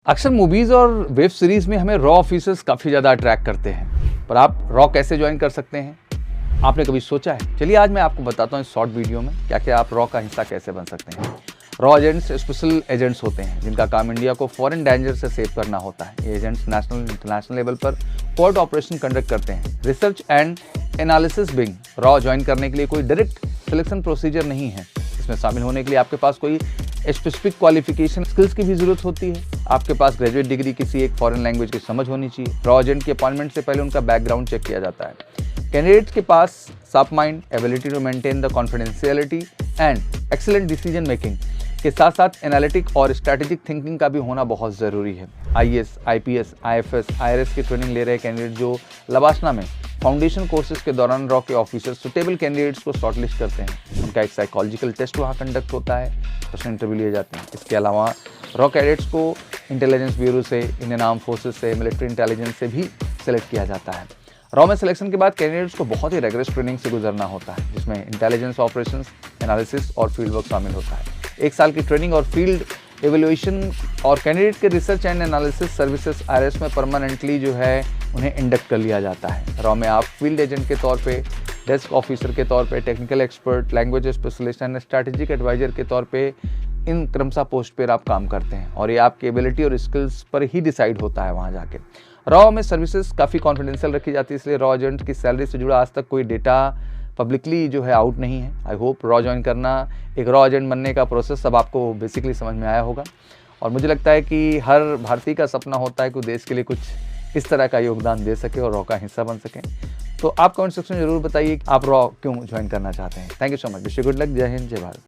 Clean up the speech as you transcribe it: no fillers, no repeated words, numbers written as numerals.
अक्सर मूवीज़ और web series में हमें रॉ ऑफिसर्स काफ़ी ज़्यादा अट्रैक्ट करते हैं, पर आप रॉ कैसे ज्वाइन कर सकते हैं? आपने कभी सोचा है? चलिए आज मैं आपको बताता हूँ इस शॉर्ट वीडियो में क्या रॉ का हिस्सा कैसे बन सकते हैं। रॉ एजेंट्स स्पेशल एजेंट्स होते हैं जिनका काम इंडिया को फॉरेन डेंजर से सेव करना होता है। ये एजेंट्स नेशनल इंटरनेशनल लेवल पर कोर्ट ऑपरेशन कंडक्ट करते हैं। Research and analysis wing. Raw join करने के लिए कोई डायरेक्ट सिलेक्शन प्रोसीजर नहीं है। इसमें शामिल होने के लिए आपके पास कोई स्पेसिफिक क्वालिफिकेशन स्किल्स की भी जरूरत होती है। आपके पास ग्रेजुएट डिग्री किसी एक फॉरेन लैंग्वेज की समझ होनी चाहिए। रॉ एजेंट की अपॉइंटमेंट से पहले उनका बैकग्राउंड चेक किया जाता है। कैंडिडेट्स के पास sharp mind, ability to maintain the confidentiality and excellent decision making के साथ साथ एनालिटिक और स्ट्रैटेजिक थिंकिंग का भी होना बहुत ज़रूरी है। आईएएस, आईपीएस, आईएफएस, आईआरएस की ट्रेनिंग ले रहे कैंडिडेट जो लबासना में फाउंडेशन कोर्सेज के दौरान रॉ के ऑफिसर सुटेबल कैंडिडेट्स को शॉर्टलिस्ट करते हैं। उनका एक साइकोलॉजिकल टेस्ट वहाँ कंडक्ट होता है, पर्सनल इंटरव्यू लिए जाते हैं। इसके अलावा रॉ कैडेट्स को इंटेलिजेंस ब्यूरो से, इंडियन आर्म फोर्सेज से, मिलिट्री इंटेलिजेंस से भी सिलेक्ट किया जाता है। रॉ में सिलेक्शन के बाद कैंडिडेट्स को बहुत ही रेगुलर ट्रेनिंग से गुजरना होता है, जिसमें इंटेलिजेंस ऑपरेशंस, एनालिसिस और फील्ड वर्क शामिल होता है। 1 साल की ट्रेनिंग और फील्ड एवेल्युएशन और कैंडिडेट के research and analysis services IRS में परमानेंटली जो है उन्हें इंडक्ट कर लिया जाता है। रॉ में आप फील्ड एजेंट के तौर पे, डेस्क ऑफिसर के तौर पे, technical expert, language specialist and strategic advisor के तौर पे इन क्रमशः पोस्ट पर आप काम करते हैं और ये आपकी एबिलिटी और स्किल्स पर ही डिसाइड होता है वहाँ जाके। रॉ में सर्विसेज काफ़ी कॉन्फिडेंशियल रखी जाती है, इसलिए रॉ एजेंट की सैलरी से जुड़ा आज तक कोई डेटा पब्लिकली जो है आउट नहीं है। आई होप रॉ ज्वाइन करना, एक रॉ एजेंट बनने का प्रोसेस अब आपको बेसिकली समझ में आया होगा और मुझे लगता है कि हर भारतीय का सपना होता है कि देश के लिए कुछ इस तरह का योगदान दे सके और रॉ का हिस्सा बन सकें। तो आप कमेंट सेक्शन में जरूर बताइए कि आप रॉ क्यों ज्वाइन करना चाहते हैं। Thank you so much. Wish you good luck. जय हिंद, जय भारत।